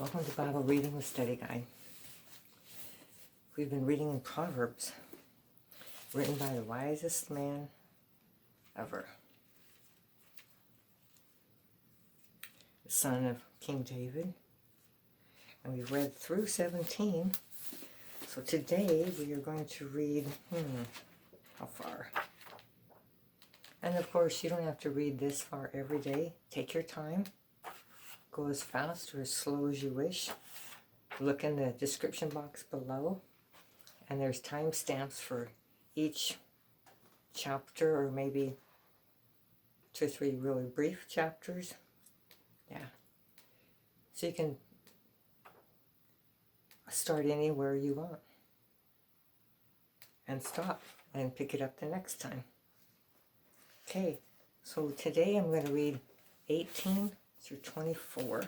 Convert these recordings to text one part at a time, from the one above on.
Welcome to Bible Reading with Study Guide. We've been reading in Proverbs, written by the wisest man ever, the son of King David. And we've read through 17. So today we are going to read, how far? And of course, you don't have to read this far every day. Take your time. Go as fast or as slow as you wish. Look in the description box below, and there's timestamps for each chapter, or maybe 2 or 3 really brief chapters. Yeah. So you can start anywhere you want and stop and pick it up the next time. Okay, so today I'm going to read 18 through 24.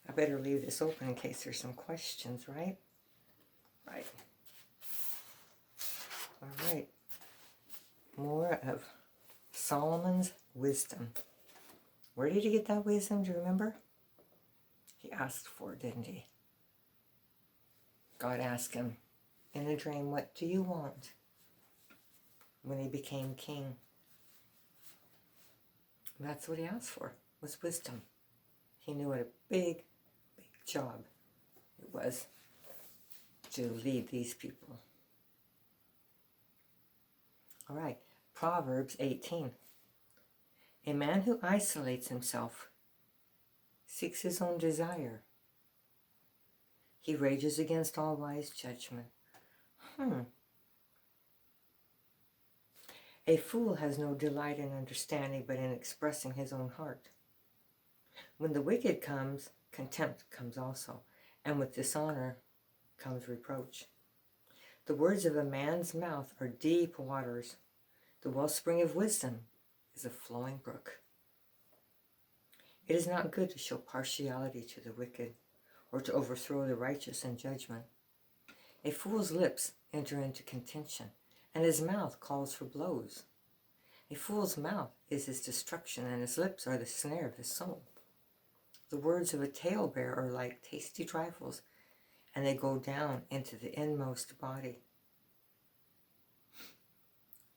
I better leave this open in case there's some questions, right? Right. All right. More of Solomon's wisdom. Where did he get that wisdom? Do you remember? He asked for it, didn't he? God asked him in a dream, what do you want? When he became king. And that's what he asked for, was wisdom. He knew what a big, big job it was to lead these people. All right, Proverbs 18. A man who isolates himself seeks his own desire. He rages against all wise judgment. A fool has no delight in understanding, but in expressing his own heart. When the wicked comes, contempt comes also, and with dishonor comes reproach. The words of a man's mouth are deep waters. The wellspring of wisdom is a flowing brook. It is not good to show partiality to the wicked, or to overthrow the righteous in judgment. A fool's lips enter into contention, and his mouth calls for blows. A fool's mouth is his destruction, and his lips are the snare of his soul. The words of a talebearer are like tasty trifles, and they go down into the inmost body.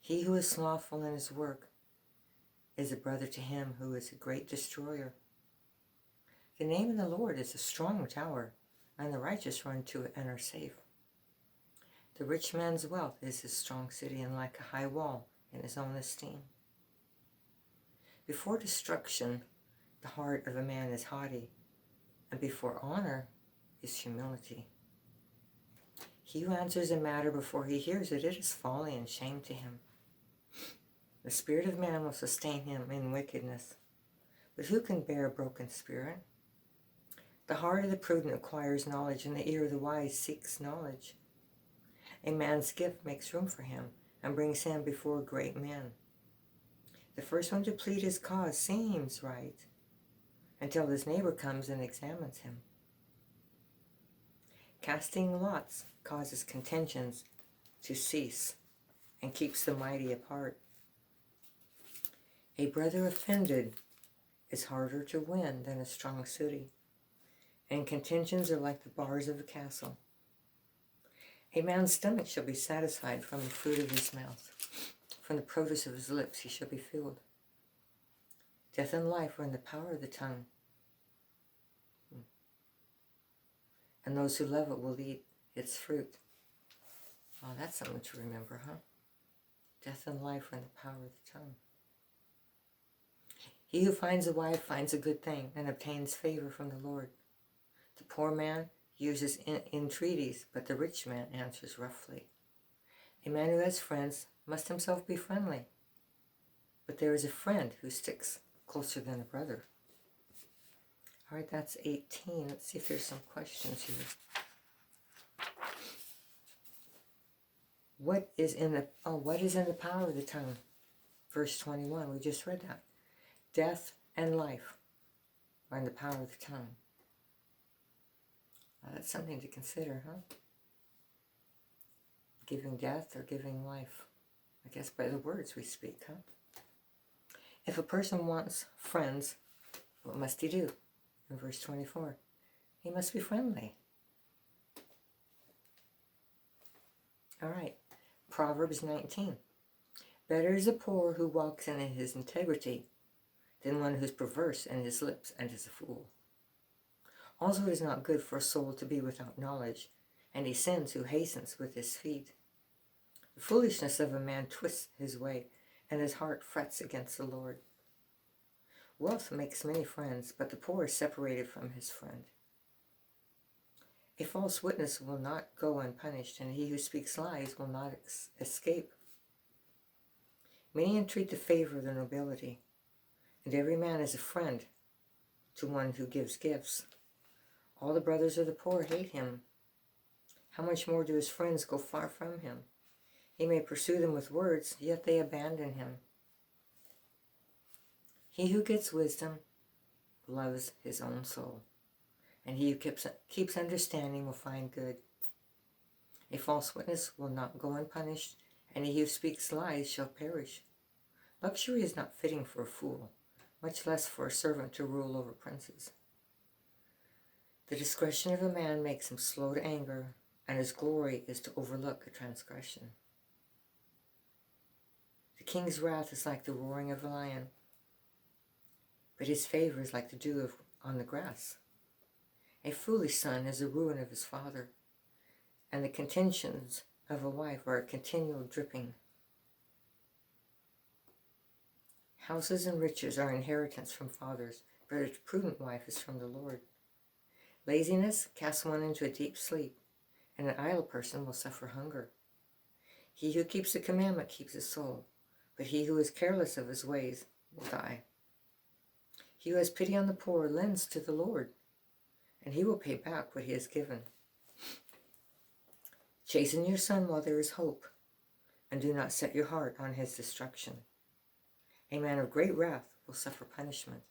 He who is slothful in his work is a brother to him who is a great destroyer. The name of the Lord is a strong tower, and the righteous run to it and are safe. The rich man's wealth is his strong city, and like a high wall in his own esteem. Before destruction, the heart of a man is haughty, and before honor is humility. He who answers a matter before he hears it, it is folly and shame to him. The spirit of man will sustain him in wickedness, but who can bear a broken spirit? The heart of the prudent acquires knowledge, and the ear of the wise seeks knowledge. A man's gift makes room for him, and brings him before great men. The first one to plead his cause seems right, until his neighbor comes and examines him. Casting lots causes contentions to cease and keeps the mighty apart. A brother offended is harder to win than a strong city, and contentions are like the bars of a castle. A man's stomach shall be satisfied from the fruit of his mouth. From the produce of his lips he shall be filled. Death and life are in the power of the tongue, and those who love it will eat its fruit. Oh, that's something to remember, huh? Death and life are in the power of the tongue. He who finds a wife finds a good thing and obtains favor from the Lord. The poor man uses entreaties, but the rich man answers roughly. A man who has friends must himself be friendly, but there is a friend who sticks closer than a brother. All right, that's 18. Let's see if there's some questions here. What is in the power of the tongue? Verse 21, we just read that. Death and life are in the power of the tongue. That's something to consider, huh? Giving death or giving life. I guess by the words we speak, huh? If a person wants friends, what must he do? In verse 24, He must be friendly. All right, Proverbs 19. Better is a poor who walks in his integrity than one who is perverse in his lips and is a fool. Also it is not good for a soul to be without knowledge, and he sins who hastens with his feet. The foolishness of a man twists his way, and his heart frets against the Lord. Wealth makes many friends, but the poor is separated from his friend. A false witness will not go unpunished, and he who speaks lies will not escape. Many entreat the favor of the nobility, and every man is a friend to one who gives gifts. All the brothers of the poor hate him. How much more do his friends go far from him? He may pursue them with words, yet they abandon him. He who gets wisdom loves his own soul, and he who keeps understanding will find good. A false witness will not go unpunished, and he who speaks lies shall perish. Luxury is not fitting for a fool, much less for a servant to rule over princes. The discretion of a man makes him slow to anger, and his glory is to overlook a transgression. The king's wrath is like the roaring of a lion, but his favor is like the dew on the grass. A foolish son is the ruin of his father, and the contentions of a wife are a continual dripping. Houses and riches are inheritance from fathers, but a prudent wife is from the Lord. Laziness casts one into a deep sleep, and an idle person will suffer hunger. He who keeps the commandment keeps his soul, but he who is careless of his ways will die. He who has pity on the poor lends to the Lord, and he will pay back what he has given. Chasten your son while there is hope, and do not set your heart on his destruction. A man of great wrath will suffer punishment,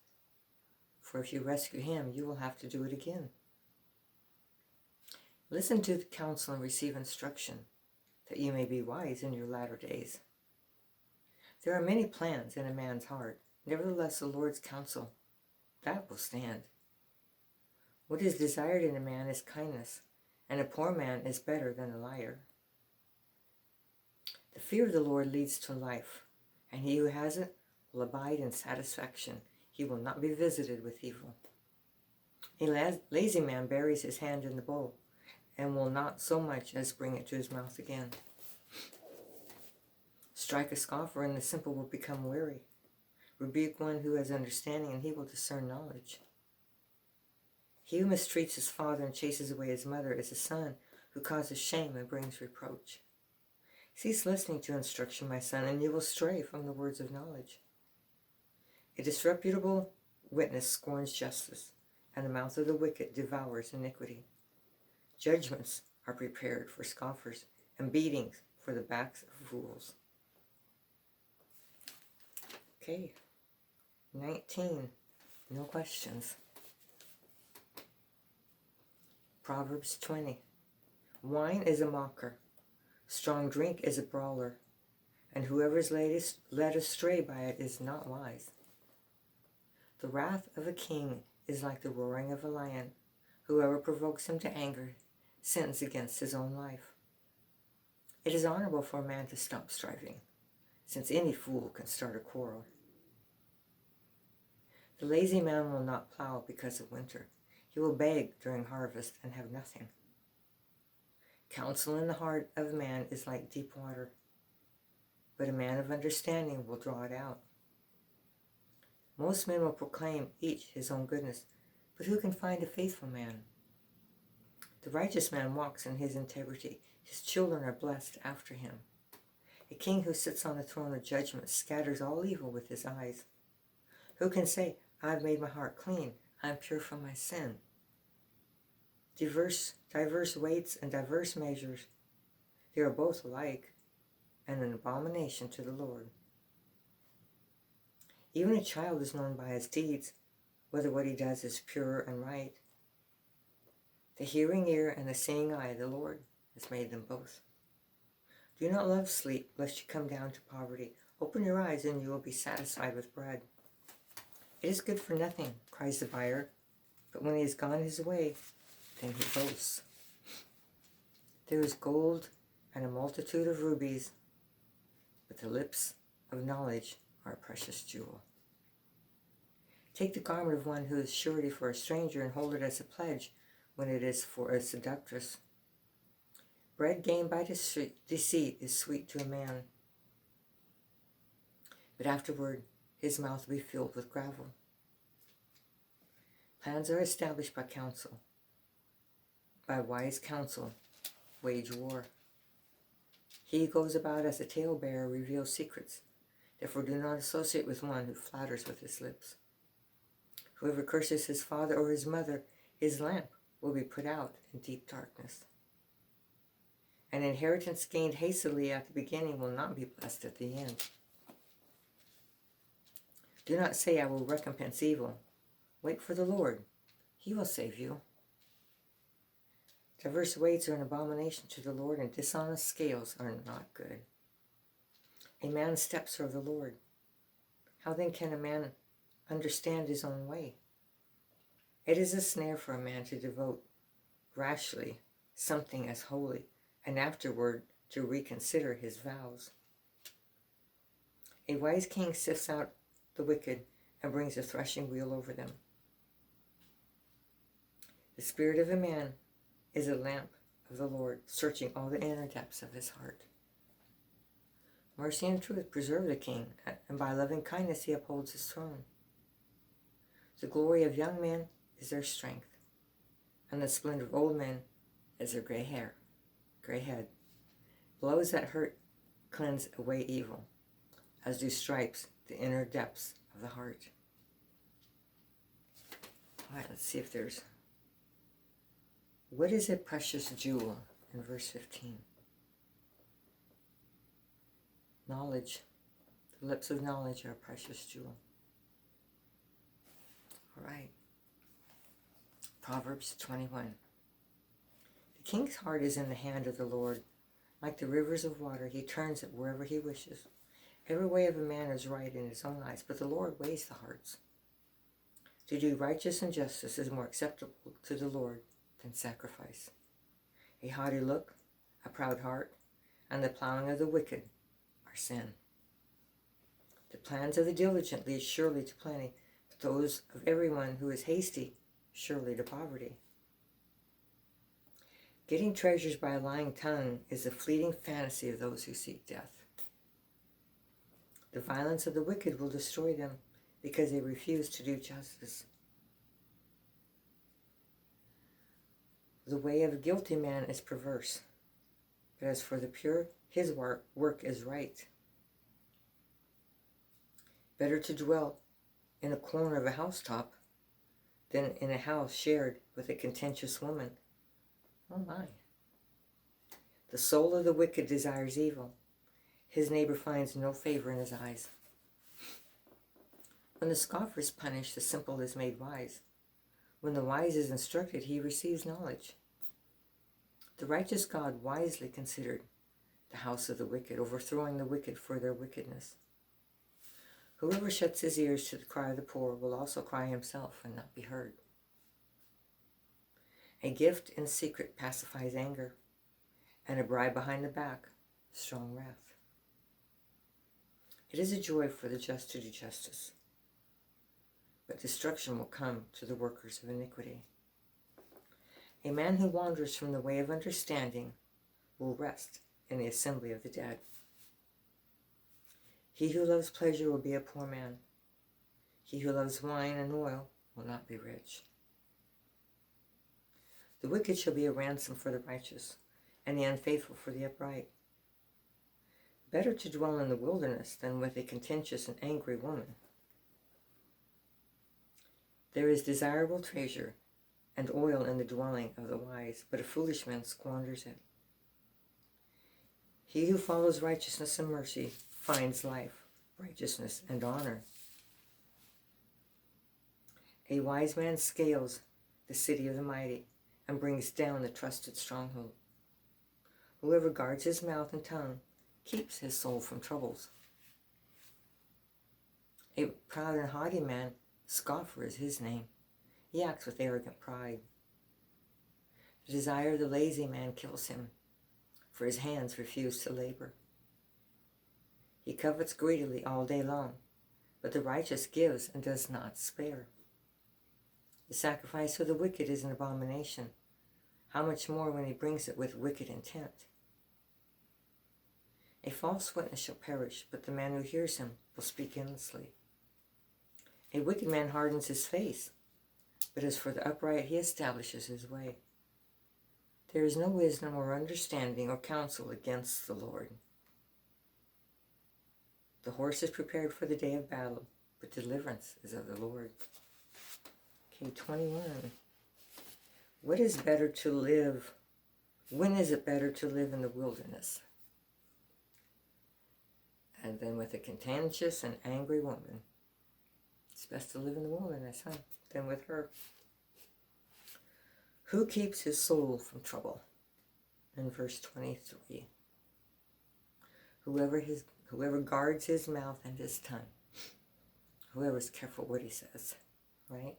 for if you rescue him, you will have to do it again. Listen to the counsel and receive instruction, that you may be wise in your latter days. There are many plans in a man's heart, nevertheless the Lord's counsel, that will stand. What is desired in a man is kindness, and a poor man is better than a liar. The fear of the Lord leads to life, and he who has it will abide in satisfaction. He will not be visited with evil. A lazy man buries his hand in the bowl, and will not so much as bring it to his mouth again. Strike a scoffer, and the simple will become weary. Rebuke one who has understanding, and he will discern knowledge. He who mistreats his father and chases away his mother is a son who causes shame and brings reproach. Cease listening to instruction, my son, and you will stray from the words of knowledge. A disreputable witness scorns justice, and the mouth of the wicked devours iniquity. Judgments are prepared for scoffers, and beatings for the backs of fools. Okay, 19, no questions. Proverbs 20. Wine is a mocker, strong drink is a brawler, and whoever is led astray by it is not wise. The wrath of a king is like the roaring of a lion. Whoever provokes him to anger sins against his own life. It is honorable for a man to stop striving, since any fool can start a quarrel. The lazy man will not plow because of winter. He will beg during harvest and have nothing. Counsel in the heart of a man is like deep water, but a man of understanding will draw it out. Most men will proclaim each his own goodness, but who can find a faithful man? The righteous man walks in his integrity. His children are blessed after him. A king who sits on the throne of judgment scatters all evil with his eyes. Who can say, I have made my heart clean, I am pure from my sin? Diverse weights and diverse measures, they are both alike, and an abomination to the Lord. Even a child is known by his deeds, whether what he does is pure and right. The hearing ear and the seeing eye, the Lord has made them both. Do not love sleep, lest you come down to poverty. Open your eyes, and you will be satisfied with bread. It is good for nothing, cries the buyer, but when he has gone his way, then he boasts. There is gold and a multitude of rubies, but the lips of knowledge are a precious jewel. Take the garment of one who is surety for a stranger and hold it as a pledge when it is for a seductress. Bread gained by deceit is sweet to a man, but afterward his mouth will be filled with gravel. Plans are established by counsel. By wise counsel, wage war. He who goes about as a talebearer reveals secrets. Therefore do not associate with one who flatters with his lips. Whoever curses his father or his mother, his lamp will be put out in deep darkness. An inheritance gained hastily at the beginning will not be blessed at the end. Do not say, I will recompense evil. Wait for the Lord. He will save you. Diverse weights are an abomination to the Lord, and dishonest scales are not good. A man's steps are of the Lord. How then can a man understand his own way? It is a snare for a man to devote rashly something as holy, and afterward to reconsider his vows. A wise king sifts out the wicked and brings a threshing wheel over them. The spirit of a man is a lamp of the Lord, searching all the inner depths of his heart. Mercy and truth preserve the king, and by loving kindness he upholds his throne. The glory of young men is their strength, and the splendor of old men is their gray head. Blows that hurt cleanse away evil, as do stripes the inner depths of the heart. All right, let's see if there's... What is a precious jewel in verse 15? Knowledge. The lips of knowledge are a precious jewel. All right. Proverbs 21. The king's heart is in the hand of the Lord. Like the rivers of water, he turns it wherever he wishes. Every way of a man is right in his own eyes, but the Lord weighs the hearts. To do righteousness and justice is more acceptable to the Lord than sacrifice. A haughty look, a proud heart, and the plowing of the wicked are sin. The plans of the diligent lead surely to plenty, but those of everyone who is hasty surely to poverty. Getting treasures by a lying tongue is the fleeting fantasy of those who seek death. The violence of the wicked will destroy them because they refuse to do justice. The way of a guilty man is perverse, but as for the pure, his work is right. Better to dwell in a corner of a housetop than in a house shared with a contentious woman. Oh my. The soul of the wicked desires evil. His neighbor finds no favor in his eyes. When the scoffer is punished, the simple is made wise. When the wise is instructed, he receives knowledge. The righteous God wisely considered the house of the wicked, overthrowing the wicked for their wickedness. Whoever shuts his ears to the cry of the poor will also cry himself and not be heard. A gift in secret pacifies anger, and a bribe behind the back, strong wrath. It is a joy for the just to do justice, but destruction will come to the workers of iniquity. A man who wanders from the way of understanding will rest in the assembly of the dead. He who loves pleasure will be a poor man. He who loves wine and oil will not be rich. The wicked shall be a ransom for the righteous, and the unfaithful for the upright. Better to dwell in the wilderness than with a contentious and angry woman. There is desirable treasure and oil in the dwelling of the wise, but a foolish man squanders it. He who follows righteousness and mercy finds life, righteousness, and honor. A wise man scales the city of the mighty and brings down the trusted stronghold. Whoever guards his mouth and tongue keeps his soul from troubles. A proud and haughty man, scoffer is his name. He acts with arrogant pride. The desire of the lazy man kills him, for his hands refuse to labor. He covets greedily all day long, but the righteous gives and does not spare. The sacrifice of the wicked is an abomination. How much more when he brings it with wicked intent? A false witness shall perish, but the man who hears him will speak endlessly. A wicked man hardens his face, but as for the upright, he establishes his way. There is no wisdom or understanding or counsel against the Lord. The horse is prepared for the day of battle, but deliverance is of the Lord. Okay, 21. What is better to live? When is it better to live in the wilderness? And then with a contentious and angry woman. It's best to live in the wilderness, huh? Than with her. Who keeps his soul from trouble? In verse 23. Whoever guards his mouth and his tongue. Whoever's careful what he says. Right?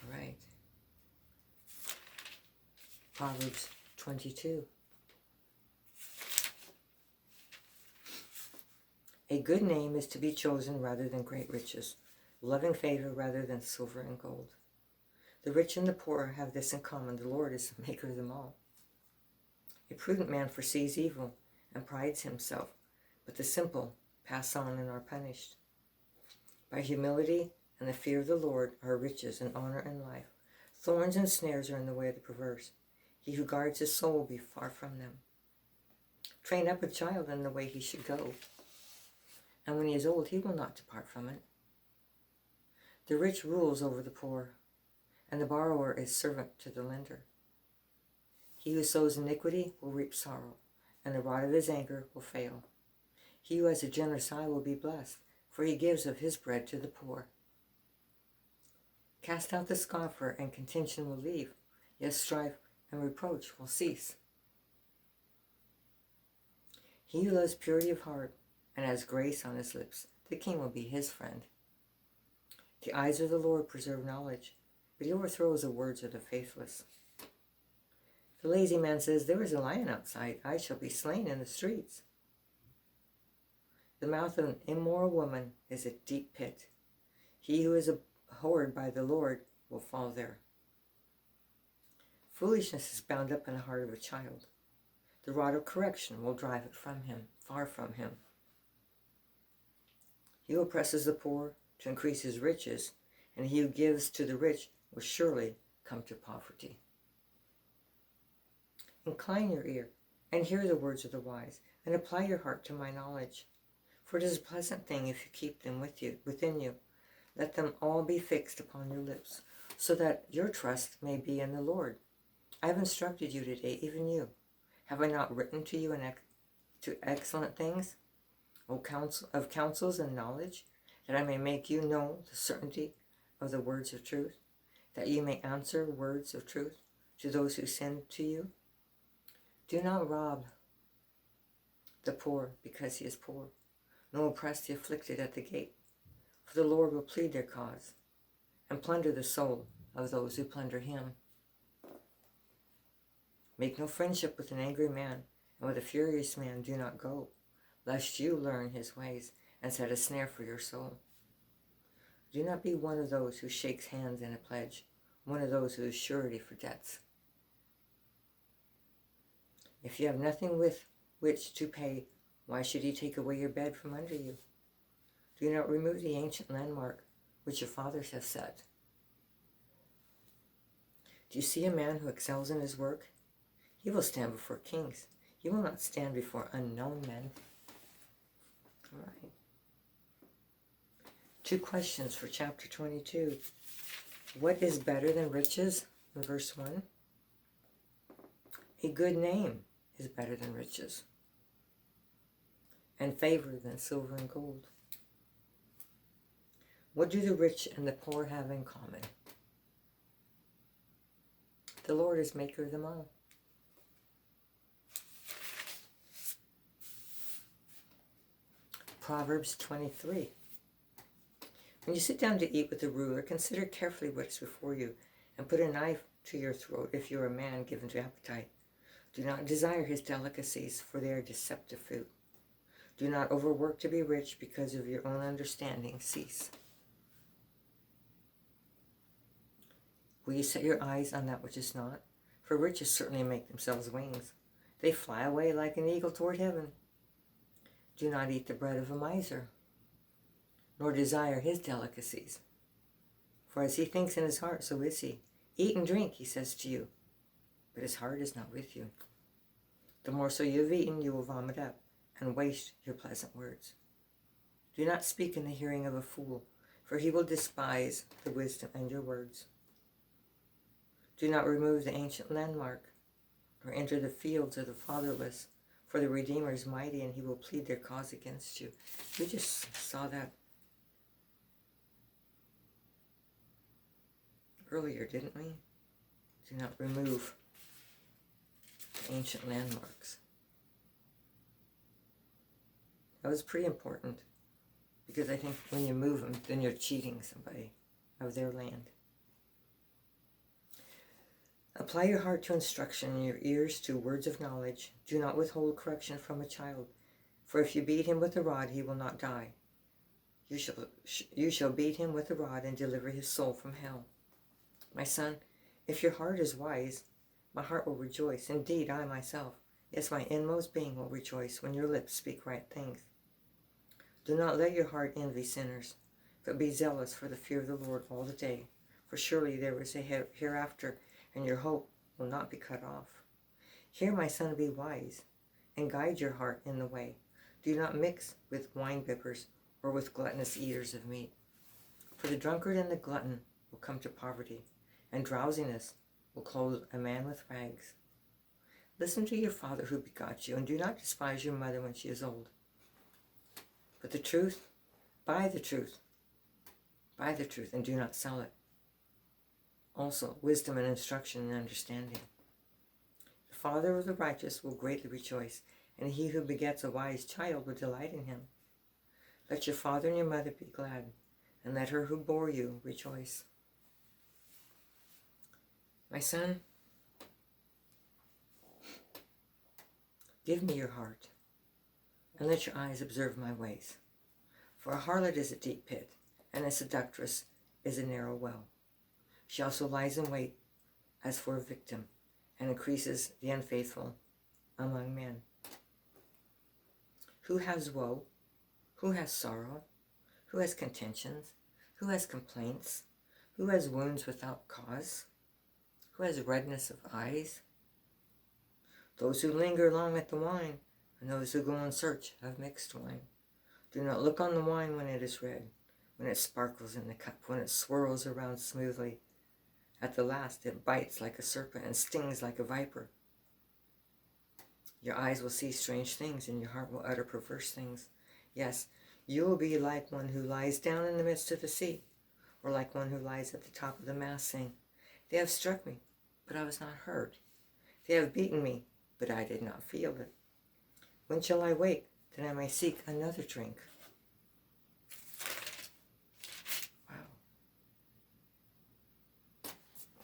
Right. Proverbs 22. A good name is to be chosen rather than great riches, loving favor rather than silver and gold. The rich and the poor have this in common: the Lord is the maker of them all. A prudent man foresees evil and prides himself, but the simple pass on and are punished. By humility and the fear of the Lord are riches and honor and life. Thorns and snares are in the way of the perverse. He who guards his soul will be far from them. Train up a child in the way he should go, and when he is old, he will not depart from it. The rich rules over the poor, and the borrower is servant to the lender. He who sows iniquity will reap sorrow, and the rod of his anger will fail. He who has a generous eye will be blessed, for he gives of his bread to the poor. Cast out the scoffer, and contention will leave. Yes, strife and reproach will cease. He who loves purity of heart and has grace on his lips, the king will be his friend. The eyes of the Lord preserve knowledge, but he overthrows the words of the faithless. The lazy man says, there is a lion outside, I shall be slain in the streets. The mouth of an immoral woman is a deep pit. He who is abhorred by the Lord will fall there. Foolishness is bound up in the heart of a child. The rod of correction will drive it from him, far from him. He who oppresses the poor to increase his riches, and he who gives to the rich will surely come to poverty. Incline your ear and hear the words of the wise, and apply your heart to my knowledge. For it is a pleasant thing if you keep them within you. Let them all be fixed upon your lips, so that your trust may be in the Lord. I have instructed you today, even you. Have I not written to you to excellent things? O of counsels and knowledge, that I may make you know the certainty of the words of truth, that you may answer words of truth to those who send to you? Do not rob the poor because he is poor, nor oppress the afflicted at the gate, for the Lord will plead their cause, and plunder the soul of those who plunder him. Make no friendship with an angry man, and with a furious man do not go, lest you learn his ways and set a snare for your soul. Do not be one of those who shakes hands in a pledge, one of those who is surety for debts. If you have nothing with which to pay, why should he take away your bed from under you? Do not remove the ancient landmark which your fathers have set. Do you see a man who excels in his work? He will stand before kings. He will not stand before unknown men. All right. 2 questions for chapter 22. What is better than riches? In verse 1. A good name is better than riches, and favor than silver and gold. What do the rich and the poor have in common? The Lord is maker of them all. Proverbs 23. When you sit down to eat with the ruler, consider carefully what is before you, and put a knife to your throat if you are a man given to appetite. Do not desire his delicacies, for they are deceptive food. Do not overwork to be rich because of your own understanding. Cease. Will you set your eyes on that which is not? For riches certainly make themselves wings. They fly away like an eagle toward heaven. Do not eat the bread of a miser, nor desire his delicacies. For as he thinks in his heart, so is he. Eat and drink, he says to you, but his heart is not with you. The morsel you have eaten, you will vomit up, and waste your pleasant words. Do not speak in the hearing of a fool, for he will despise the wisdom and your words. Do not remove the ancient landmark, or enter the fields of the fatherless, for the Redeemer is mighty, and he will plead their cause against you. We just saw that earlier, didn't we? Do not remove the ancient landmarks. That was pretty important, because I think when you move them, then you're cheating somebody of their land. Apply your heart to instruction and your ears to words of knowledge. Do not withhold correction from a child, for if you beat him with a rod, he will not die. You shall beat him with a rod and deliver his soul from hell. My son, if your heart is wise, my heart will rejoice. Indeed, I myself, yes, my inmost being will rejoice when your lips speak right things. Do not let your heart envy sinners, but be zealous for the fear of the Lord all the day. For surely there is a hereafter, and your hope will not be cut off. Hear, my son, be wise, and guide your heart in the way. Do not mix with wine-bibbers or with gluttonous eaters of meat. For the drunkard and the glutton will come to poverty, and drowsiness will clothe a man with rags. Listen to your father who begot you, and do not despise your mother when she is old. But the truth, buy the truth, and do not sell it. Also, wisdom and instruction and understanding. The father of the righteous will greatly rejoice, and he who begets a wise child will delight in him. Let your father and your mother be glad, and let her who bore you rejoice. My son, give me your heart, and let your eyes observe my ways. For a harlot is a deep pit, and a seductress is a narrow well. She also lies in wait as for a victim, and increases the unfaithful among men. Who has woe? Who has sorrow? Who has contentions? Who has complaints? Who has wounds without cause? Who has redness of eyes? Those who linger long at the wine, and those who go in search of mixed wine. Do not look on the wine when it is red, when it sparkles in the cup, when it swirls around smoothly. At the last it bites like a serpent and stings like a viper. Your eyes will see strange things, and your heart will utter perverse things. Yes, you will be like one who lies down in the midst of the sea, or like one who lies at the top of the mast, saying, They have struck me, but I was not hurt. They have beaten me, but I did not feel it. When shall I wake, that I may seek another drink? Wow.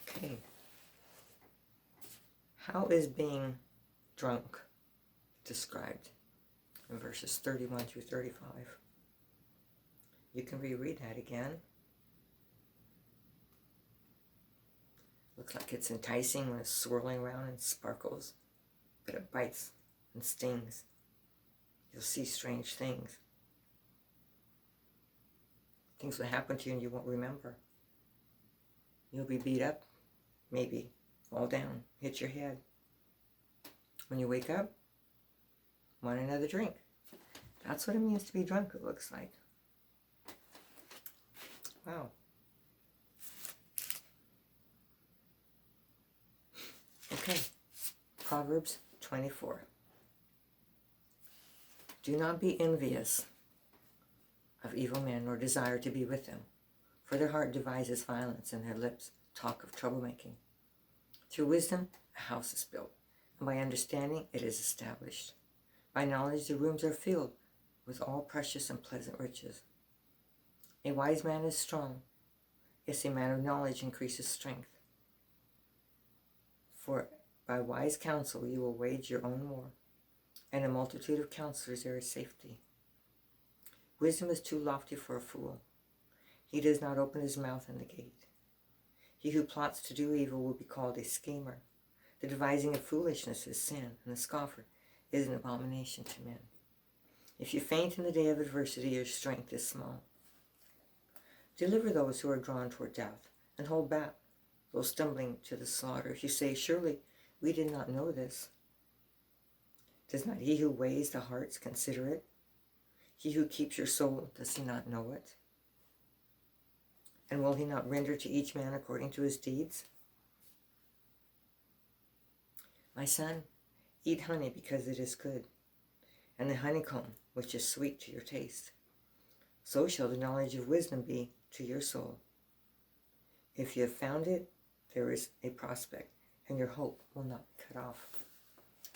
Okay. How is being drunk described in verses 31 through 35? You can reread that again. Looks like it's enticing when it's swirling around and sparkles, but it bites and stings. You'll see strange things. Things will happen to you and you won't remember. You'll be beat up, maybe fall down, hit your head. When you wake up, want another drink. That's what it means to be drunk, it looks like. Wow. Okay, Proverbs 24. Do not be envious of evil men, nor desire to be with them, for their heart devises violence, and their lips talk of troublemaking. Through wisdom, a house is built, and by understanding it is established. By knowledge the rooms are filled with all precious and pleasant riches. A wise man is strong. Yes, a man of knowledge increases strength. For by wise counsel you will wage your own war, and a multitude of counselors there is safety. Wisdom is too lofty for a fool. He does not open his mouth in the gate. He who plots to do evil will be called a schemer. The devising of foolishness is sin, and the scoffer is an abomination to men. If you faint in the day of adversity, your strength is small. Deliver those who are drawn toward death, and hold back those stumbling to the slaughter. If you say, surely we did not know this, does not he who weighs the hearts consider it? He who keeps your soul, does he not know it? And will he not render to each man according to his deeds? My son, eat honey because it is good, and the honeycomb which is sweet to your taste. So shall the knowledge of wisdom be to your soul. If you have found it, there is a prospect, and your hope will not be cut off.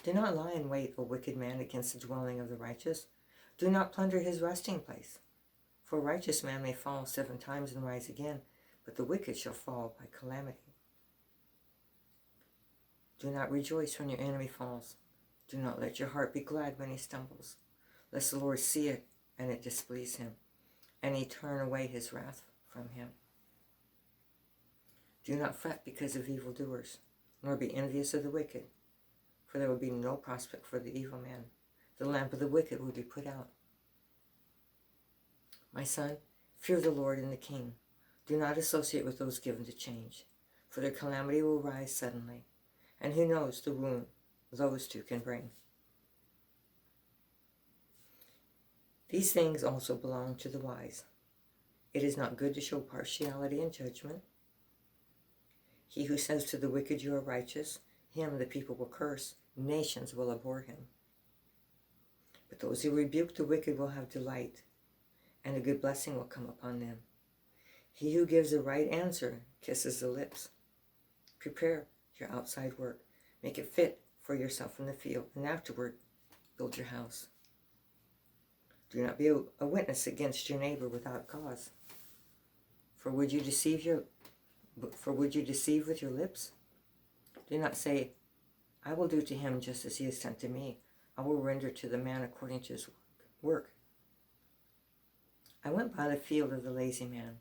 Do not lie in wait, O wicked man, against the dwelling of the righteous. Do not plunder his resting place. For a righteous man may fall 7 times and rise again, but the wicked shall fall by calamity. Do not rejoice when your enemy falls. Do not let your heart be glad when he stumbles, lest the Lord see it and it displease him, and he turn away his wrath from him. Do not fret because of evildoers, nor be envious of the wicked, for there will be no prospect for the evil man. The lamp of the wicked will be put out. My son, fear the Lord and the king. Do not associate with those given to change, for their calamity will rise suddenly, and who knows the ruin those two can bring. These things also belong to the wise. It is not good to show partiality in judgment. He who says to the wicked, you are righteous, him the people will curse, nations will abhor him. But those who rebuke the wicked will have delight, and a good blessing will come upon them. He who gives the right answer kisses the lips. Prepare your outside work. Make it fit for yourself in the field, and afterward build your house. Do not be a witness against your neighbor without cause. For would you deceive with your lips? Do not say, I will do to him just as he has done to me. I will render to the man according to his work. I went by the field of the lazy man,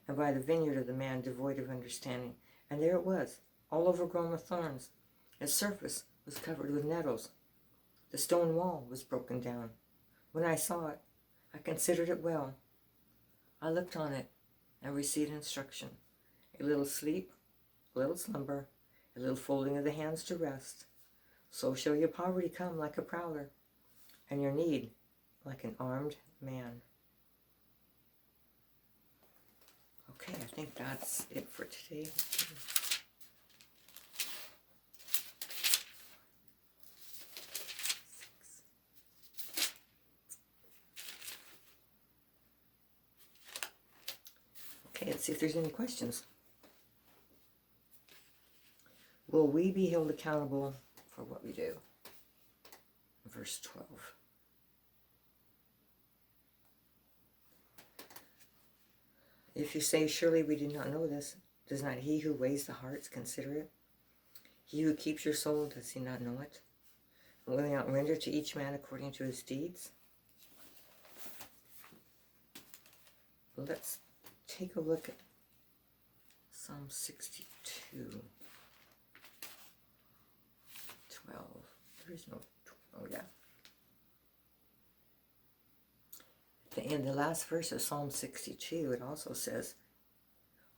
and by the vineyard of the man devoid of understanding, and there it was, all overgrown with thorns. Its surface was covered with nettles. The stone wall was broken down. When I saw it, I considered it well. I looked on it and received instruction. A little sleep, a little slumber, a little folding of the hands to rest. So shall your poverty come like a prowler, and your need like an armed man. Okay, I think that's it for today. Okay, let's see if there's any questions. Will we be held accountable for what we do? Verse 12. If you say, surely we did not know this, does not he who weighs the hearts consider it? He who keeps your soul, does he not know it? And will he not render to each man according to his deeds? Let's take a look at Psalm 62. 12. There is no 12. Oh, yeah. In the last verse of Psalm 62, it also says,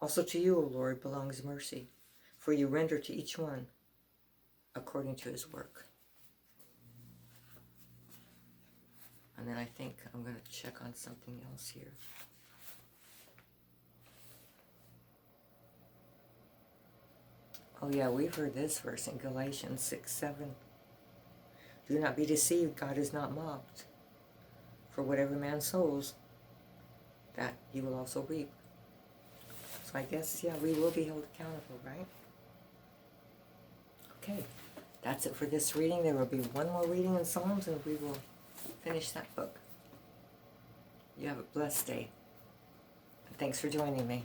also to you, O Lord, belongs mercy, for you render to each one according to his work. And then I think I'm going to check on something else here. Oh yeah, we've heard this verse in Galatians 6:7. Do not be deceived, God is not mocked. For whatever man sows, that he will also reap. So I guess, yeah, we will be held accountable, right? Okay, that's it for this reading. There will be one more reading in Psalms, and we will finish that book. You have a blessed day. And thanks for joining me.